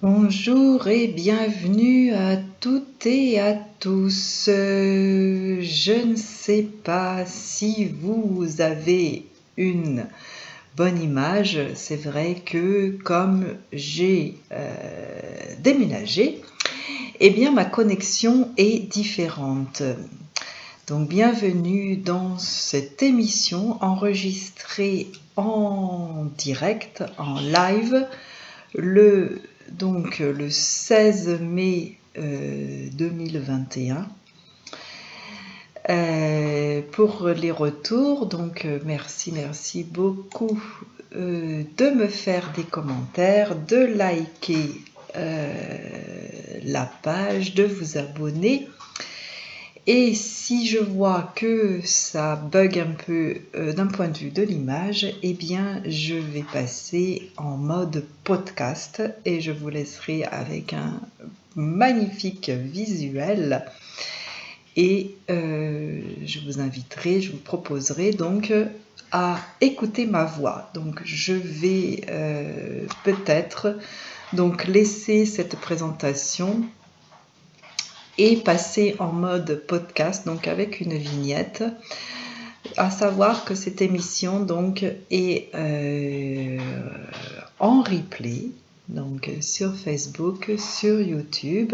Bonjour et bienvenue à toutes et à tous. Je ne sais pas si vous avez une bonne image. C'est vrai que comme j'ai déménagé, eh bien ma connexion est différente. Donc bienvenue dans cette émission enregistrée en direct, en live, le 16 mai 2021. Pour les retours, donc merci beaucoup de me faire des commentaires, de liker la page, de vous abonner. Et si je vois que ça bug un peu d'un point de vue de l'image, eh bien je vais passer en mode podcast et je vous laisserai avec un magnifique visuel. Et je vous proposerai donc à écouter ma voix. Donc je vais peut-être donc laisser cette présentation et passer en mode podcast, donc avec une vignette. À savoir que cette émission donc est en replay, donc sur Facebook, sur YouTube,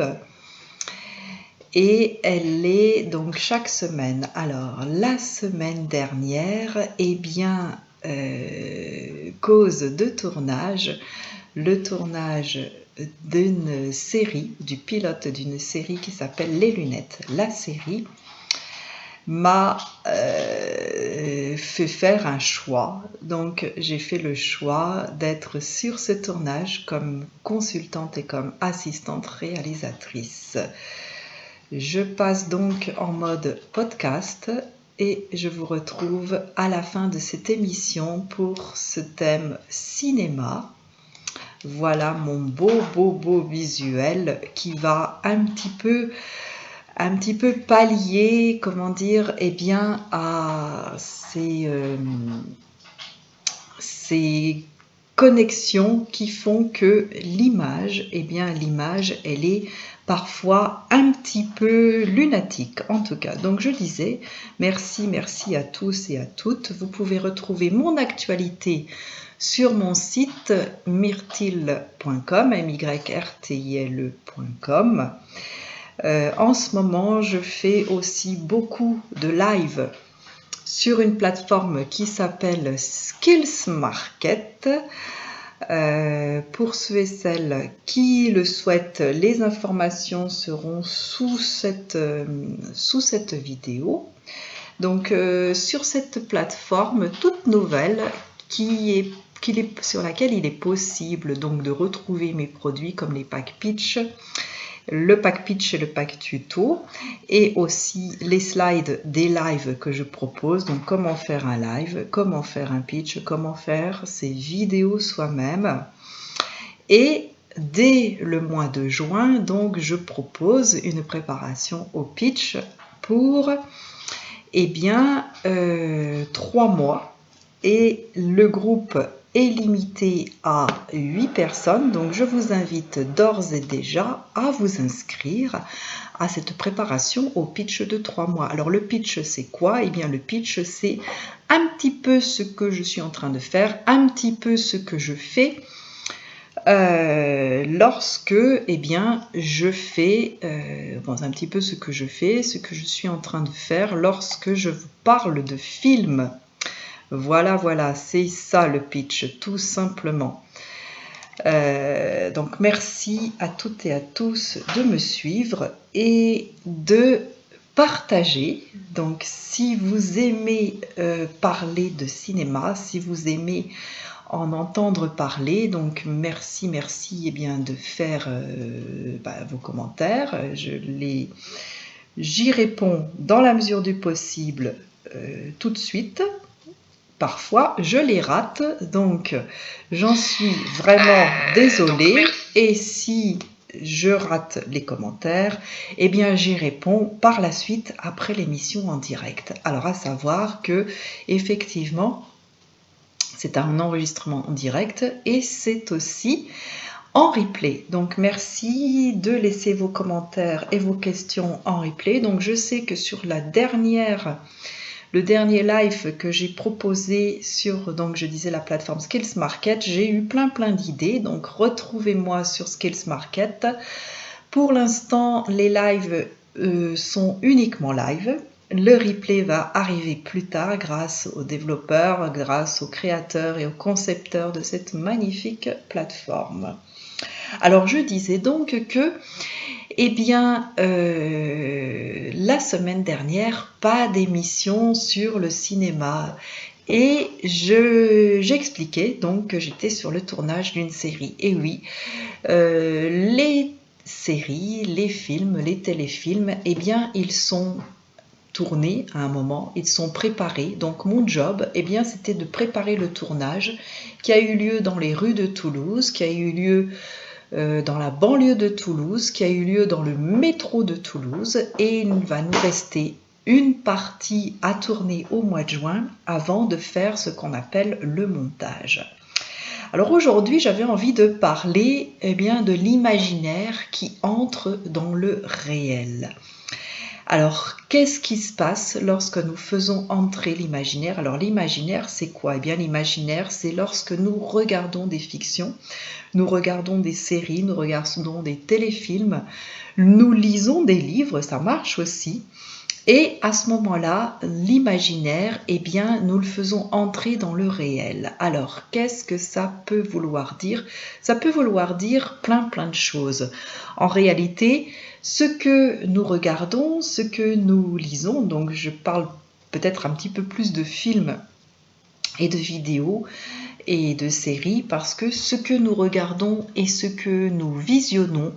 et elle est donc chaque semaine. Alors la semaine dernière, eh bien cause de tournage, le tournage d'une série, du pilote d'une série qui s'appelle Les Lunettes. La série m'a fait faire un choix. Donc j'ai fait le choix d'être sur ce tournage comme consultante et comme assistante réalisatrice. Je passe donc en mode podcast et je vous retrouve à la fin de cette émission pour ce thème cinéma. Voilà mon beau visuel qui va un petit peu pallier, comment dire, eh bien, à ces connexions qui font que l'image, eh bien, l'image, elle est parfois un petit peu lunatique, en tout cas. Donc, je disais, merci à tous et à toutes. Vous pouvez retrouver mon actualité sur mon site myrtille.com, myrtile.com. En ce moment, je fais aussi beaucoup de live sur une plateforme qui s'appelle Skills Market. Pour ceux et celles qui le souhaitent, les informations seront sous cette vidéo. Donc sur cette plateforme toute nouvelle sur laquelle il est possible donc de retrouver mes produits comme les packs pitch, le pack pitch et le pack tuto, et aussi les slides des lives que je propose. Donc comment faire un live, comment faire un pitch, comment faire ses vidéos soi-même. Et dès le mois de juin, donc je propose une préparation au pitch pour 3 mois, et le groupe est limité à 8 personnes, donc je vous invite d'ores et déjà à vous inscrire à cette préparation au pitch de 3 mois. Alors le pitch c'est quoi ? Eh bien le pitch c'est un petit peu ce que je suis en train de faire, un petit peu ce que je fais lorsque je fais un petit peu ce que je fais, ce que je suis en train de faire lorsque je vous parle de film. Voilà, c'est ça le pitch, tout simplement. Donc merci à toutes et à tous de me suivre et de partager. Donc si vous aimez parler de cinéma, si vous aimez en entendre parler, donc merci de faire vos commentaires. J'y réponds dans la mesure du possible tout de suite. Parfois, je les rate, donc j'en suis vraiment désolée. Et si je rate les commentaires, eh bien j'y réponds par la suite après l'émission en direct. Alors à savoir que effectivement, c'est un enregistrement en direct et c'est aussi en replay. Donc merci de laisser vos commentaires et vos questions en replay. Donc je sais que sur le dernier live que j'ai proposé sur, donc je disais, la plateforme Skills Market, j'ai eu plein d'idées. Donc retrouvez-moi sur Skills Market. Pour l'instant, les lives sont uniquement live. Le replay va arriver plus tard grâce aux développeurs, grâce aux créateurs et aux concepteurs de cette magnifique plateforme. Alors je disais donc que, eh bien, la semaine dernière, pas d'émission sur le cinéma. Et j'expliquais donc que j'étais sur le tournage d'une série. Et oui, les séries, les films, les téléfilms, eh bien, ils sont tournés à un moment, ils sont préparés. Donc mon job, eh bien, c'était de préparer le tournage qui a eu lieu dans les rues de Toulouse, qui a eu lieu dans la banlieue de Toulouse, qui a eu lieu dans le métro de Toulouse, et il va nous rester une partie à tourner au mois de juin avant de faire ce qu'on appelle le montage. Alors aujourd'hui, j'avais envie de parler de l'imaginaire qui entre dans le réel. Alors, qu'est-ce qui se passe lorsque nous faisons entrer l'imaginaire? Alors, l'imaginaire, c'est quoi? Eh bien, l'imaginaire, c'est lorsque nous regardons des fictions, nous regardons des séries, nous regardons des téléfilms, nous lisons des livres, ça marche aussi. Et à ce moment-là, l'imaginaire, eh bien, nous le faisons entrer dans le réel. Alors, qu'est-ce que ça peut vouloir dire? Ça peut vouloir dire plein de choses. En réalité, ce que nous regardons, ce que nous lisons, donc je parle peut-être un petit peu plus de films et de vidéos et de séries, parce que ce que nous regardons et ce que nous visionnons,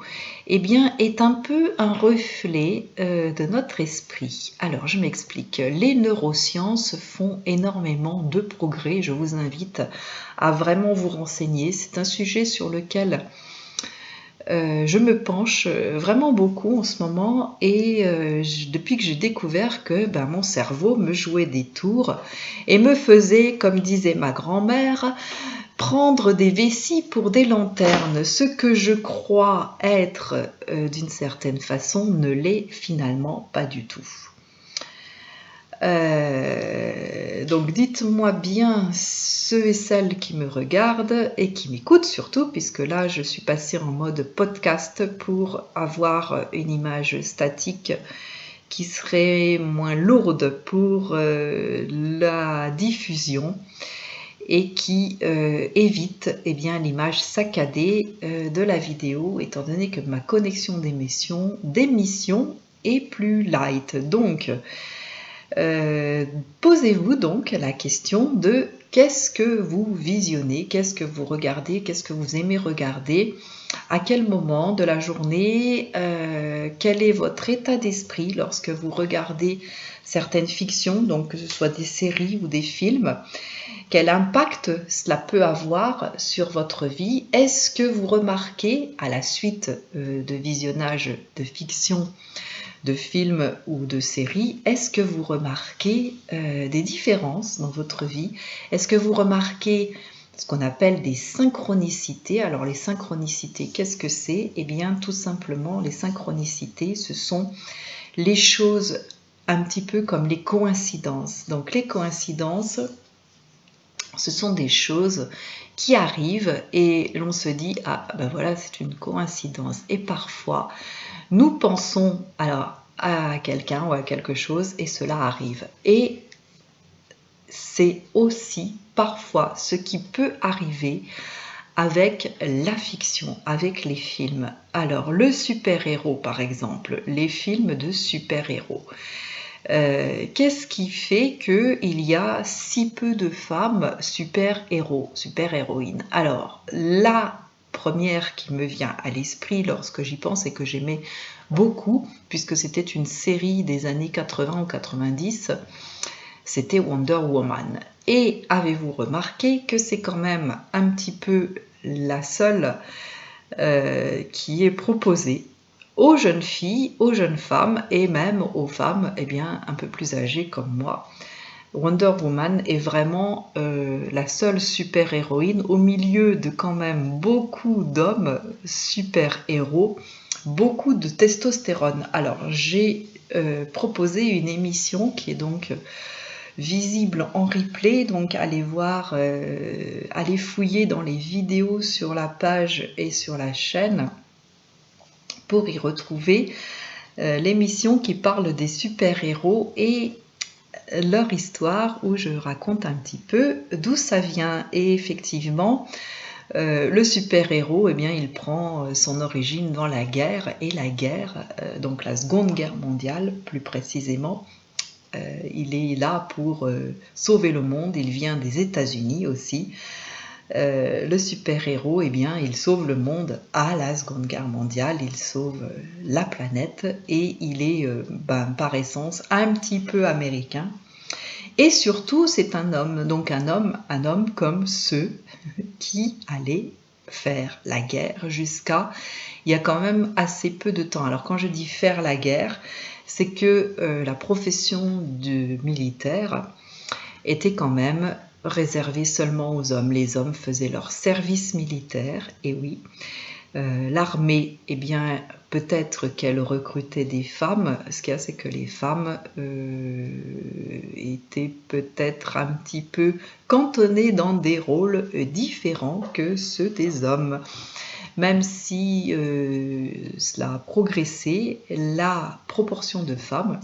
eh bien, est un peu un reflet de notre esprit. Alors, je m'explique. Les neurosciences font énormément de progrès. Je vous invite à vraiment vous renseigner. C'est un sujet sur lequel je me penche vraiment beaucoup en ce moment, et depuis que j'ai découvert que mon cerveau me jouait des tours et me faisait, comme disait ma grand-mère, prendre des vessies pour des lanternes. Ce que je crois être d'une certaine façon ne l'est finalement pas du tout. Donc dites-moi bien, ceux et celles qui me regardent et qui m'écoutent surtout, puisque là je suis passée en mode podcast pour avoir une image statique qui serait moins lourde pour la diffusion et qui évite l'image saccadée de la vidéo, étant donné que ma connexion d'émission est plus light. Donc posez-vous donc la question de qu'est-ce que vous visionnez, qu'est-ce que vous regardez, qu'est-ce que vous aimez regarder, à quel moment de la journée, quel est votre état d'esprit lorsque vous regardez certaines fictions, donc que ce soit des séries ou des films, quel impact cela peut avoir sur votre vie. Est-ce que vous remarquez à la suite de visionnage de fiction, de films ou de séries, est-ce que vous remarquez des différences dans votre vie? Est-ce que vous remarquez ce qu'on appelle des synchronicités? Alors les synchronicités, qu'est-ce que c'est? Eh bien tout simplement, les synchronicités, ce sont les choses un petit peu comme les coïncidences. Donc les coïncidences, ce sont des choses qui arrivent et l'on se dit « Ah, voilà, c'est une coïncidence ». Et parfois, nous pensons à quelqu'un ou à quelque chose et cela arrive. Et c'est aussi parfois ce qui peut arriver avec la fiction, avec les films. Alors, le super-héros, par exemple, les films de super-héros. Qu'est-ce qui fait qu'il y a si peu de femmes super-héros, super-héroïnes? Alors, la première qui me vient à l'esprit lorsque j'y pense et que j'aimais beaucoup, puisque c'était une série des années 80 ou 90, c'était Wonder Woman. Et avez-vous remarqué que c'est quand même un petit peu la seule qui est proposée aux jeunes filles, aux jeunes femmes et même aux femmes un peu plus âgées comme moi, Wonder Woman est vraiment la seule super-héroïne au milieu de quand même beaucoup d'hommes super-héros, beaucoup de testostérone. Alors j'ai proposé une émission qui est donc visible en replay, donc allez voir, allez fouiller dans les vidéos sur la page et sur la chaîne pour y retrouver l'émission qui parle des super-héros et leur histoire, où je raconte un petit peu d'où ça vient. Et effectivement, le super-héros, eh bien, il prend son origine dans la guerre, et la guerre, donc la Seconde Guerre mondiale plus précisément, il est là pour sauver le monde, il vient des États-Unis aussi. Le super-héros, eh bien, il sauve le monde à la Seconde Guerre mondiale, il sauve la planète, et il est par essence un petit peu américain. Et surtout, c'est un homme, donc un homme comme ceux qui allaient faire la guerre jusqu'à il y a quand même assez peu de temps. Alors quand je dis faire la guerre, c'est que la profession de militaire était quand même réservée seulement aux hommes. Les hommes faisaient leur service militaire, et oui, l'armée, eh bien, peut-être qu'elle recrutait des femmes. Ce qu'il y a, c'est que les femmes étaient peut-être un petit peu cantonnées dans des rôles différents que ceux des hommes. Même si cela a progressé, la proportion de femmes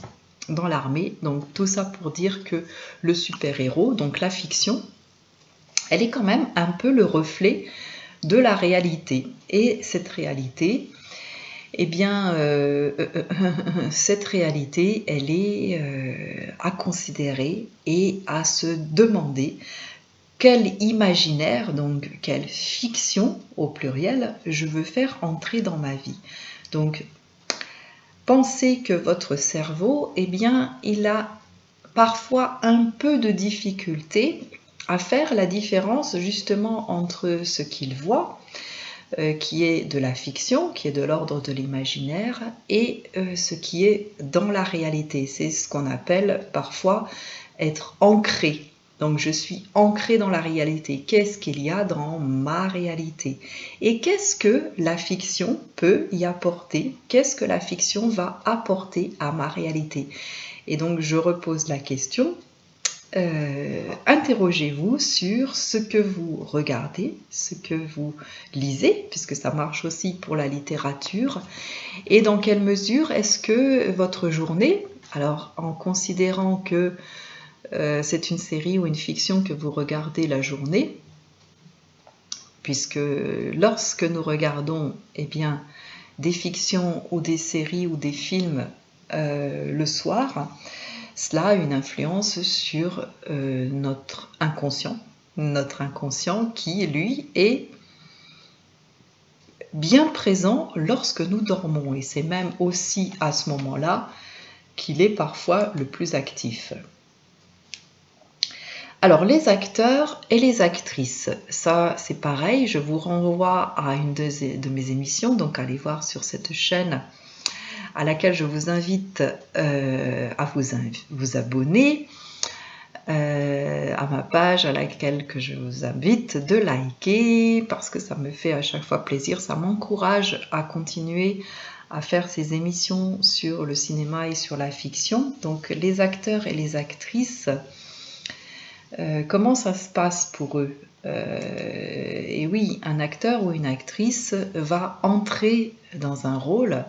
dans l'armée, donc tout ça pour dire que le super-héros, donc la fiction, elle est quand même un peu le reflet de la réalité. Et cette réalité, eh bien, cette réalité, elle est à considérer et à se demander quel imaginaire, donc quelle fiction au pluriel, je veux faire entrer dans ma vie. Donc, pensez que votre cerveau, eh bien, il a parfois un peu de difficulté à faire la différence justement entre ce qu'il voit, qui est de la fiction, qui est de l'ordre de l'imaginaire, et ce qui est dans la réalité. C'est ce qu'on appelle parfois être ancré. Donc je suis ancré dans la réalité. Qu'est-ce qu'il y a dans ma réalité? Et qu'est-ce que la fiction peut y apporter? Qu'est-ce que la fiction va apporter à ma réalité? Et donc je repose la question. Interrogez-vous sur ce que vous regardez, ce que vous lisez, puisque ça marche aussi pour la littérature, et dans quelle mesure est-ce que votre journée, alors en considérant que c'est une série ou une fiction que vous regardez la journée, puisque lorsque nous regardons bien, des fictions ou des séries ou des films le soir, cela a une influence sur notre inconscient qui, lui, est bien présent lorsque nous dormons. Et c'est même aussi à ce moment-là qu'il est parfois le plus actif. Alors, les acteurs et les actrices, ça c'est pareil, je vous renvoie à une de mes émissions, donc allez voir sur cette chaîne à laquelle je vous invite à vous abonner, à ma page à laquelle que je vous invite de liker, parce que ça me fait à chaque fois plaisir, ça m'encourage à continuer à faire ces émissions sur le cinéma et sur la fiction. Donc les acteurs et les actrices, comment ça se passe pour eux? Et oui, un acteur ou une actrice va entrer dans un rôle.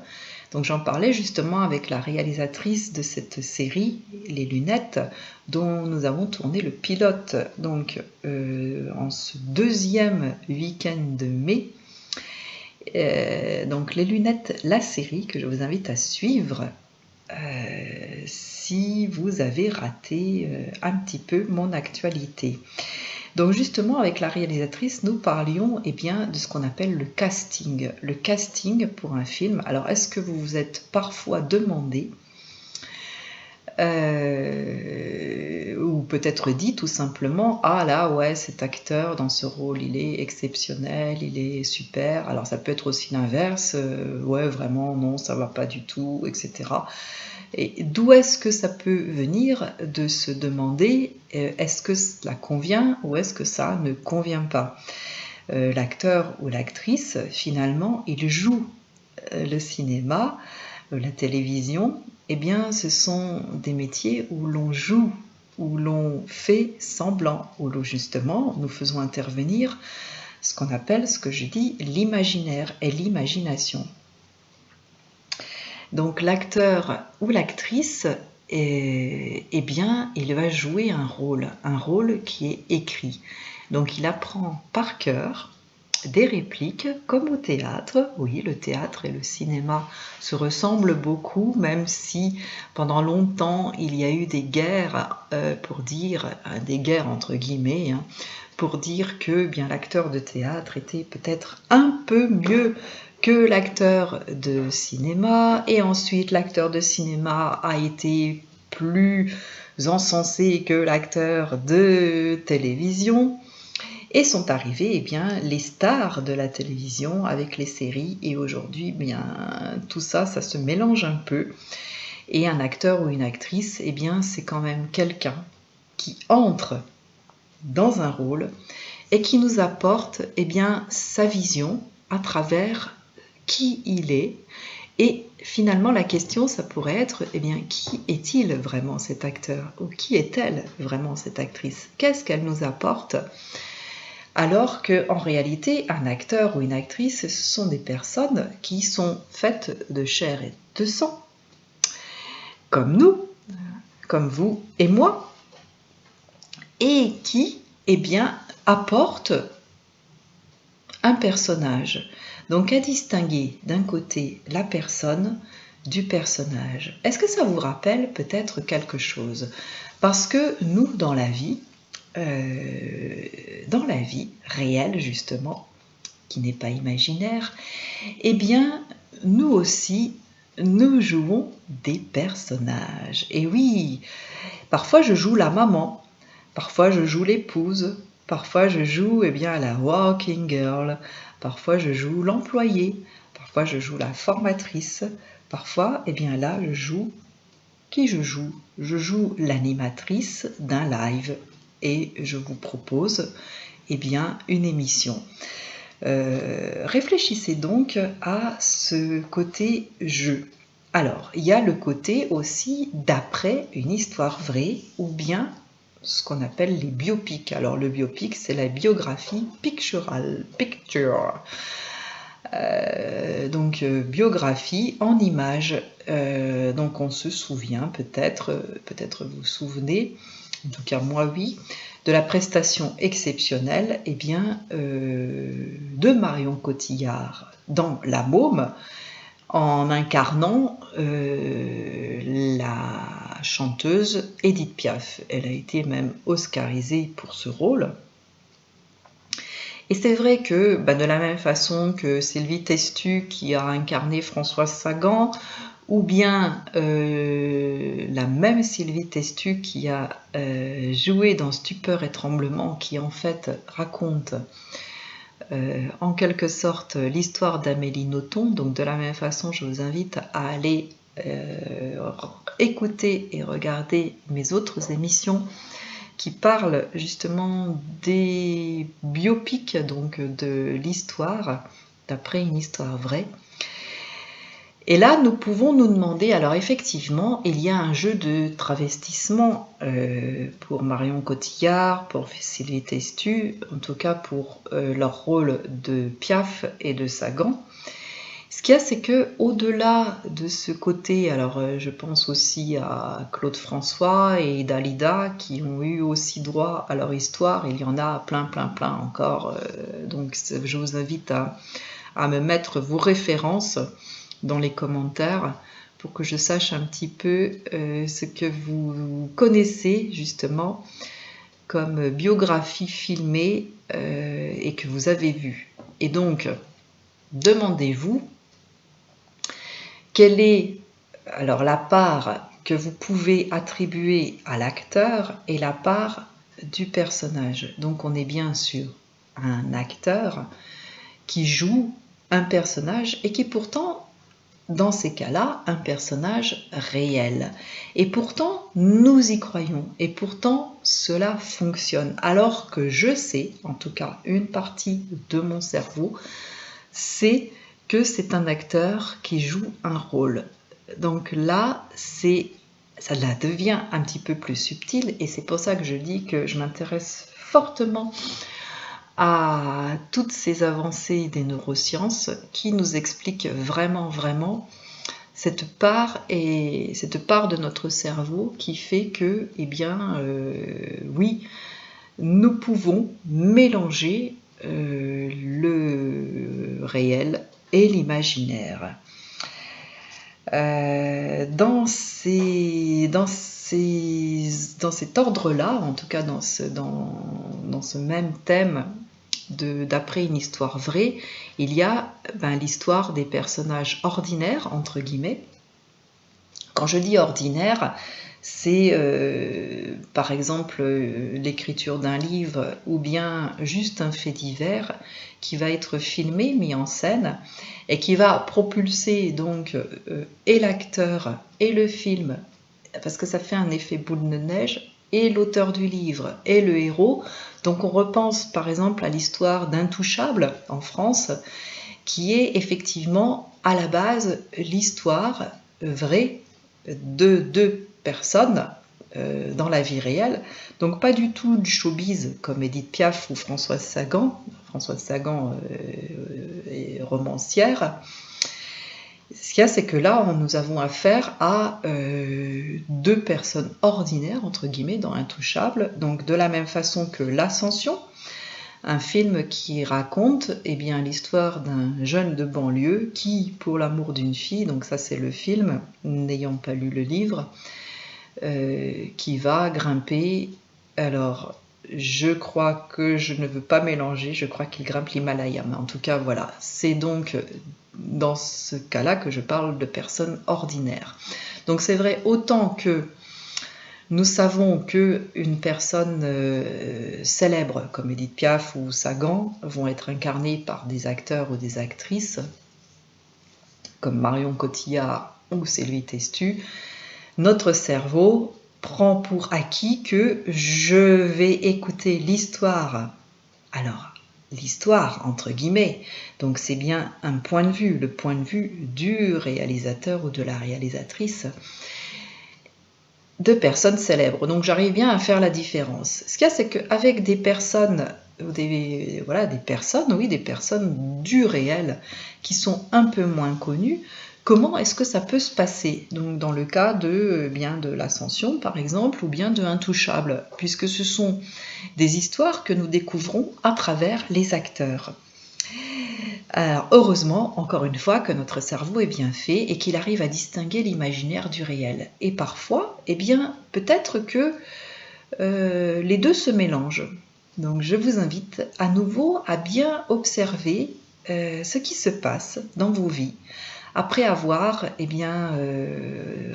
Donc j'en parlais justement avec la réalisatrice de cette série, Les Lunettes, dont nous avons tourné le pilote donc en ce deuxième week-end de mai. Donc Les Lunettes, la série que je vous invite à suivre si vous avez raté un petit peu mon actualité. Donc justement, avec la réalisatrice, nous parlions de ce qu'on appelle le casting. Le casting pour un film. Alors, est-ce que vous vous êtes parfois demandé ou peut-être dit tout simplement, ah là ouais, cet acteur dans ce rôle il est exceptionnel, il est super. Alors ça peut être aussi l'inverse, ouais vraiment non ça va pas du tout, etc. Et d'où est-ce que ça peut venir de se demander est-ce que cela convient ou est-ce que ça ne convient pas? L'acteur ou l'actrice finalement il joue le cinéma, la télévision, eh bien, ce sont des métiers où l'on joue, où l'on fait semblant, où justement nous faisons intervenir ce qu'on appelle, ce que je dis, l'imaginaire et l'imagination. Donc l'acteur ou l'actrice, eh bien, il va jouer un rôle qui est écrit. Donc il apprend par cœur des répliques comme au théâtre. Oui, le théâtre et le cinéma se ressemblent beaucoup, même si pendant longtemps il y a eu des guerres pour dire, des guerres entre guillemets, pour dire que bien l'acteur de théâtre était peut-être un peu mieux que l'acteur de cinéma, et ensuite l'acteur de cinéma a été plus encensé que l'acteur de télévision. Et sont arrivés eh bien, les stars de la télévision avec les séries. Et aujourd'hui, bien, tout ça, ça se mélange un peu. Et un acteur ou une actrice, eh bien, c'est quand même quelqu'un qui entre dans un rôle et qui nous apporte eh bien, sa vision à travers qui il est. Et finalement, la question, ça pourrait être, eh bien, qui est-il vraiment cet acteur? Ou qui est-elle vraiment cette actrice? Qu'est-ce qu'elle nous apporte? Alors qu'en réalité, un acteur ou une actrice, ce sont des personnes qui sont faites de chair et de sang, comme nous, comme vous et moi, et qui, eh bien, apportent un personnage. Donc à distinguer d'un côté la personne du personnage. Est-ce que ça vous rappelle peut-être quelque chose? Parce que nous, dans la vie réelle justement, qui n'est pas imaginaire, eh bien nous aussi nous jouons des personnages. Et oui, parfois je joue la maman, parfois je joue l'épouse, parfois je joue eh bien la working girl, parfois je joue l'employé, parfois je joue la formatrice, parfois eh bien là je joue je joue l'animatrice d'un live. Et je vous propose eh bien, une émission. Réfléchissez donc à ce côté jeu. Alors, il y a le côté aussi d'après une histoire vraie ou bien ce qu'on appelle les biopics. Alors, le biopic, c'est la biographie picturale. Donc, biographie en images. Donc, on se souvient peut-être vous vous souvenez, en tout cas moi oui, de la prestation exceptionnelle eh bien, de Marion Cotillard dans La Môme, en incarnant la chanteuse Édith Piaf. Elle a été même oscarisée pour ce rôle. Et c'est vrai que de la même façon que Sylvie Testu qui a incarné Françoise Sagan, ou bien la même Sylvie Testu qui a joué dans Stupeur et Tremblement, qui en fait raconte en quelque sorte l'histoire d'Amélie Nothomb. Donc de la même façon, je vous invite à aller écouter et regarder mes autres émissions qui parlent justement des biopics, donc de l'histoire, d'après une histoire vraie. Et là, nous pouvons nous demander, alors effectivement, il y a un jeu de travestissement pour Marion Cotillard, pour Sylvie Testu, en tout cas pour leur rôle de Piaf et de Sagan. Ce qu'il y a, c'est que au-delà de ce côté, alors je pense aussi à Claude François et Dalida qui ont eu aussi droit à leur histoire. Il y en a plein encore. Donc je vous invite à me mettre vos références dans les commentaires pour que je sache un petit peu ce que vous connaissez justement comme biographie filmée et que vous avez vu. Et donc, demandez-vous quelle est alors la part que vous pouvez attribuer à l'acteur est la part du personnage. Donc on est bien sur un acteur qui joue un personnage et qui pourtant, dans ces cas-là, un personnage réel. Et pourtant, nous y croyons. Et pourtant, cela fonctionne. Alors que je sais, en tout cas une partie de mon cerveau, c'est que c'est un acteur qui joue un rôle. Donc là, ça devient un petit peu plus subtil et c'est pour ça que je dis que je m'intéresse fortement à toutes ces avancées des neurosciences qui nous expliquent vraiment cette part de notre cerveau qui fait que, oui, nous pouvons mélanger le réel et l'imaginaire. Dans cet ordre-là, en tout cas dans ce même thème d'après une histoire vraie, il y a l'histoire des personnages ordinaires, entre guillemets. Quand je dis ordinaire, c'est par exemple l'écriture d'un livre ou bien juste un fait divers qui va être filmé, mis en scène et qui va propulser donc et l'acteur et le film, parce que ça fait un effet boule de neige, et l'auteur du livre et le héros. Donc on repense par exemple à l'histoire d'Intouchable en France, qui est effectivement à la base l'histoire vraie de deux personnes dans la vie réelle, donc pas du tout du showbiz comme Édith Piaf ou Françoise Sagan. Françoise Sagan est romancière. Ce qu'il y a, c'est que là, nous avons affaire à deux personnes ordinaires, entre guillemets, dans Intouchable, donc de la même façon que L'Ascension, un film qui raconte l'histoire d'un jeune de banlieue qui, pour l'amour d'une fille, donc ça c'est le film, n'ayant pas lu le livre, qui va grimper, alors je crois que je ne veux pas mélanger, je crois qu'il grimpe l'Himalaya, mais en tout cas voilà, c'est donc dans ce cas-là que je parle de personnes ordinaires. Donc c'est vrai, autant que nous savons qu'une personne célèbre comme Édith Piaf ou Sagan vont être incarnées par des acteurs ou des actrices comme Marion Cotillard ou Sylvie Testu, notre cerveau prend pour acquis que je vais écouter l'histoire. Alors, l'histoire, entre guillemets, donc c'est bien un point de vue, le point de vue du réalisateur ou de la réalisatrice, de personnes célèbres. Donc j'arrive bien à faire la différence. Ce qu'il y a, c'est qu'avec des personnes, des personnes du réel qui sont un peu moins connues, comment est-ce que ça peut se passer? Donc dans le cas de l'Ascension par exemple, ou bien de Intouchable, puisque ce sont des histoires que nous découvrons à travers les acteurs. Alors heureusement, encore une fois, que notre cerveau est bien fait et qu'il arrive à distinguer l'imaginaire du réel. Et parfois, peut-être que les deux se mélangent. Donc je vous invite à nouveau à bien observer ce qui se passe dans vos vies après avoir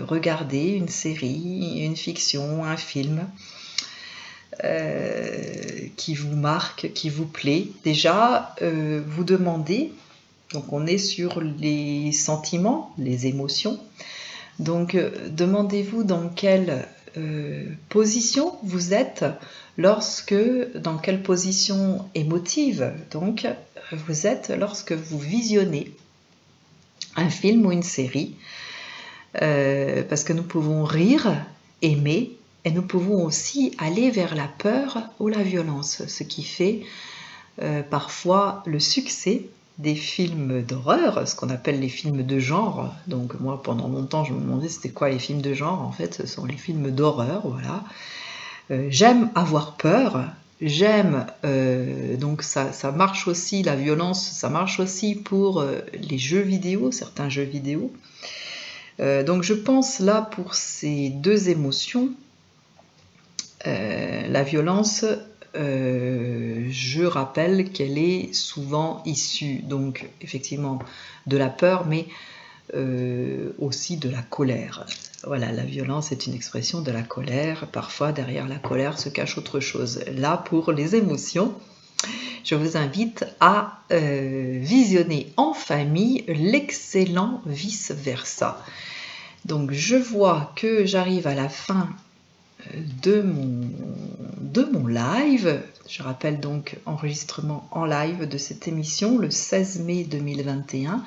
regardé une série, une fiction, un film qui vous marque, qui vous plaît. Déjà, vous demandez, donc on est sur les sentiments, les émotions, donc demandez-vous dans quelle position vous êtes dans quelle position émotive donc vous êtes lorsque vous visionnez un film ou une série, parce que nous pouvons rire, aimer, et nous pouvons aussi aller vers la peur ou la violence, ce qui fait parfois le succès des films d'horreur, ce qu'on appelle les films de genre. Donc moi, pendant longtemps, je me demandais c'était quoi les films de genre. En fait, ce sont les films d'horreur, voilà. J'aime avoir peur, j'aime, donc ça marche aussi, la violence, ça marche aussi pour les jeux vidéo, certains jeux vidéo. Donc je pense là pour ces deux émotions, la violence, je rappelle qu'elle est souvent issue, donc effectivement, de la peur, mais aussi de la colère. Voilà, la violence est une expression de la colère. Parfois, derrière la colère se cache autre chose. Là, pour les émotions, je vous invite à visionner en famille l'excellent vice-versa. Donc, je vois que j'arrive à la fin de mon live. Je rappelle donc enregistrement en live de cette émission le 16 mai 2021,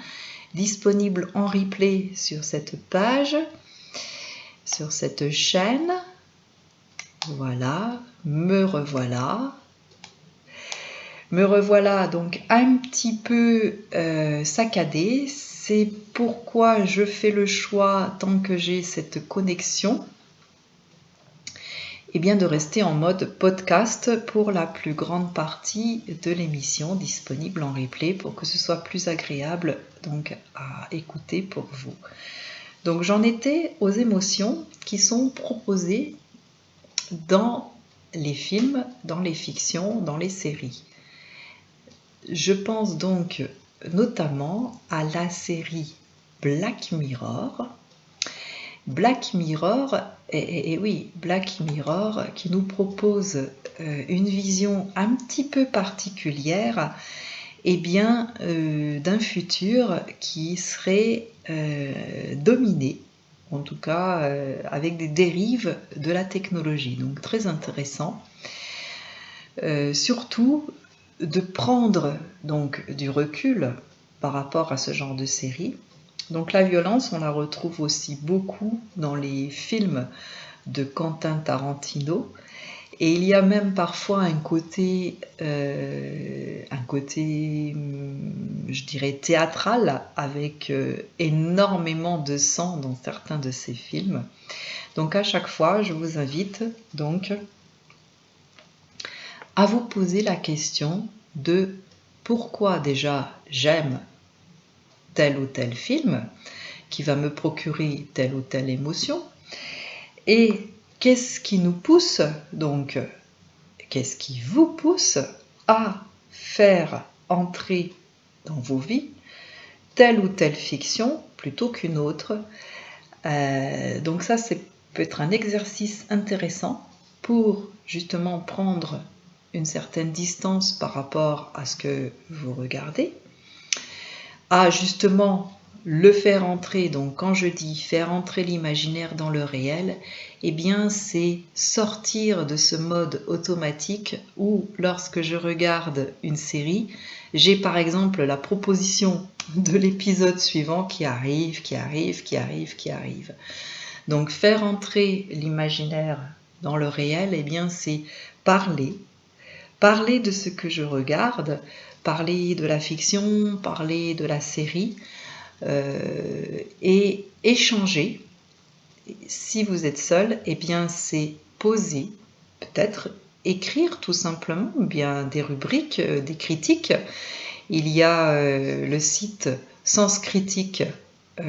disponible en replay sur cette page, sur cette chaîne. Voilà, me revoilà. Me revoilà donc un petit peu saccadé. C'est pourquoi je fais le choix, tant que j'ai cette connexion, et bien de rester en mode podcast pour la plus grande partie de l'émission, disponible en replay pour que ce soit plus agréable donc à écouter pour vous. Donc j'en étais aux émotions qui sont proposées dans les films, dans les fictions, dans les séries. Je pense donc notamment à la série Black Mirror. Black Mirror, et oui, Black Mirror qui nous propose une vision un petit peu particulière bien, d'un futur qui serait dominé, en tout cas avec des dérives de la technologie. Donc très intéressant. Surtout de prendre donc du recul par rapport à ce genre de série. Donc la violence, on la retrouve aussi beaucoup dans les films de Quentin Tarantino, et il y a même parfois un côté, je dirais, théâtral, avec énormément de sang dans certains de ces films. Donc à chaque fois, je vous invite donc à vous poser la question de pourquoi déjà j'aime tel ou tel film qui va me procurer telle ou telle émotion, et qu'est-ce qui nous pousse, donc qu'est-ce qui vous pousse à faire entrer dans vos vies telle ou telle fiction plutôt qu'une autre. Donc ça, peut être un exercice intéressant pour justement prendre une certaine distance par rapport à ce que vous regardez, à justement le faire entrer. Donc quand je dis faire entrer l'imaginaire dans le réel, bien c'est sortir de ce mode automatique où lorsque je regarde une série, j'ai par exemple la proposition de l'épisode suivant qui arrive. Donc faire entrer l'imaginaire dans le réel, bien c'est parler de ce que je regarde, parler de la fiction, parler de la série, et échanger. Si vous êtes seul, bien c'est poser, peut-être écrire tout simplement, bien des rubriques, des critiques. Il y a le site Sens Critique, alors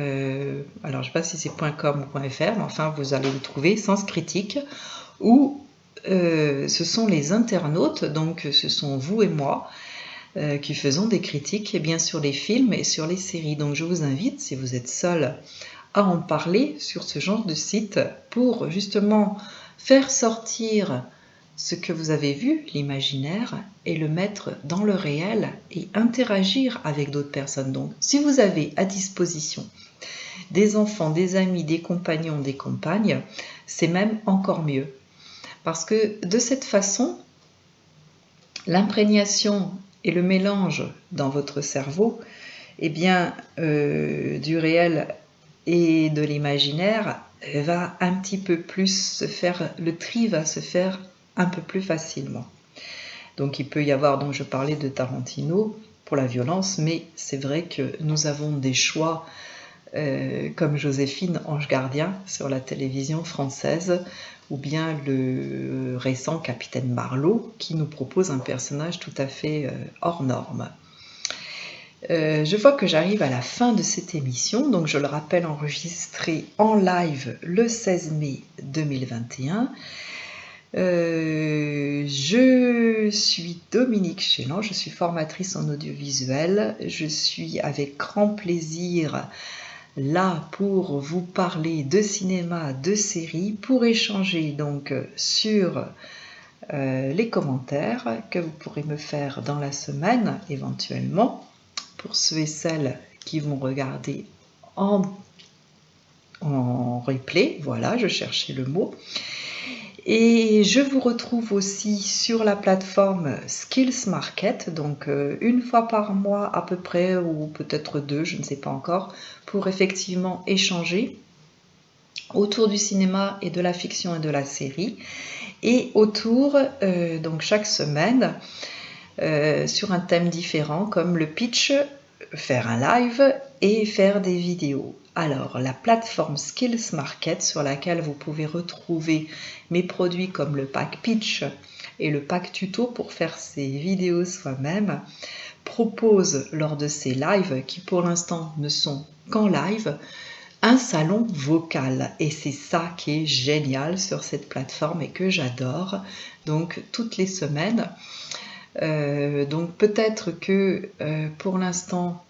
je ne sais pas si c'est .com ou .fr, mais enfin vous allez le trouver, Sens Critique, où ce sont les internautes, donc ce sont vous et moi, qui faisons des critiques bien sur les films et sur les séries. Donc je vous invite, si vous êtes seul, à en parler sur ce genre de site pour justement faire sortir ce que vous avez vu, l'imaginaire, et le mettre dans le réel et interagir avec d'autres personnes. Donc si vous avez à disposition des enfants, des amis, des compagnons, des compagnes, c'est même encore mieux. Parce que de cette façon, l'imprégnation et le mélange dans votre cerveau, du réel et de l'imaginaire va un petit peu plus se faire, le tri va se faire un peu plus facilement. Donc il peut y avoir, donc je parlais de Tarantino pour la violence, mais c'est vrai que nous avons des choix comme Joséphine Ange Gardien sur la télévision française, ou bien le récent Capitaine Marlowe qui nous propose un personnage tout à fait hors norme. Je vois que j'arrive à la fin de cette émission, donc je le rappelle, enregistrée en live le 16 mai 2021. Je suis Dominique Chélan, je suis formatrice en audiovisuel. Je suis avec grand plaisir là pour vous parler de cinéma, de séries, pour échanger donc sur les commentaires que vous pourrez me faire dans la semaine éventuellement, pour ceux et celles qui vont regarder en replay, voilà, je cherchais le mot. Et je vous retrouve aussi sur la plateforme Skills Market, donc une fois par mois à peu près, ou peut-être deux, je ne sais pas encore, pour effectivement échanger autour du cinéma et de la fiction et de la série, et autour, donc chaque semaine, sur un thème différent comme le pitch, faire un live et faire des vidéos. Alors, la plateforme Skills Market sur laquelle vous pouvez retrouver mes produits comme le pack pitch et le pack tuto pour faire ses vidéos soi-même propose lors de ces lives, qui pour l'instant ne sont qu'en live, un salon vocal. Et c'est ça qui est génial sur cette plateforme et que j'adore. Donc toutes les semaines. Donc peut-être que pour l'instant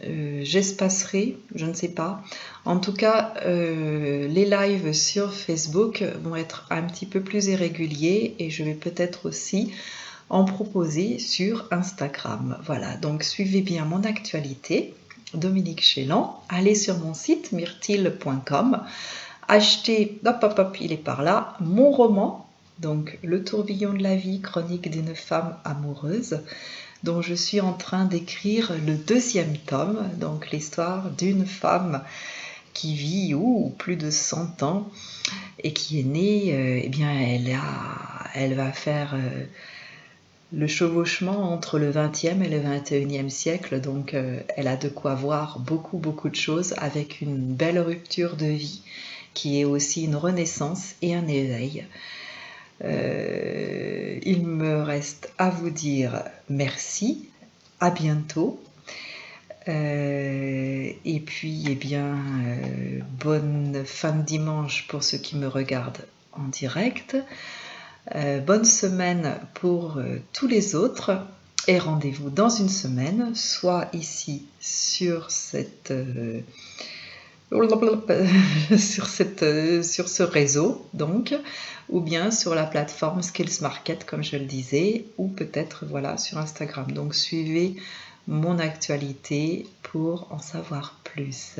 j'espacerai, je ne sais pas. En tout cas, les lives sur Facebook vont être un petit peu plus irréguliers et je vais peut-être aussi en proposer sur Instagram. Voilà, donc suivez bien mon actualité, Dominique Chélan. Allez sur mon site myrtille.com, achetez, hop, il est par là, mon roman, donc Le tourbillon de la vie, chronique d'une femme amoureuse, dont je suis en train d'écrire le 2e tome, donc l'histoire d'une femme qui vit plus de 100 ans et qui est née, eh bien elle va faire le chevauchement entre le 20e et le 21e siècle, donc elle a de quoi voir beaucoup de choses, avec une belle rupture de vie qui est aussi une renaissance et un éveil. Il me reste à vous dire merci, à bientôt, et puis eh bien bonne fin de dimanche pour ceux qui me regardent en direct, bonne semaine pour tous les autres, et rendez-vous dans une semaine, soit ici sur cette sur ce réseau, donc, ou bien sur la plateforme Skills Market, comme je le disais, ou peut-être voilà sur Instagram. Donc suivez mon actualité pour en savoir plus.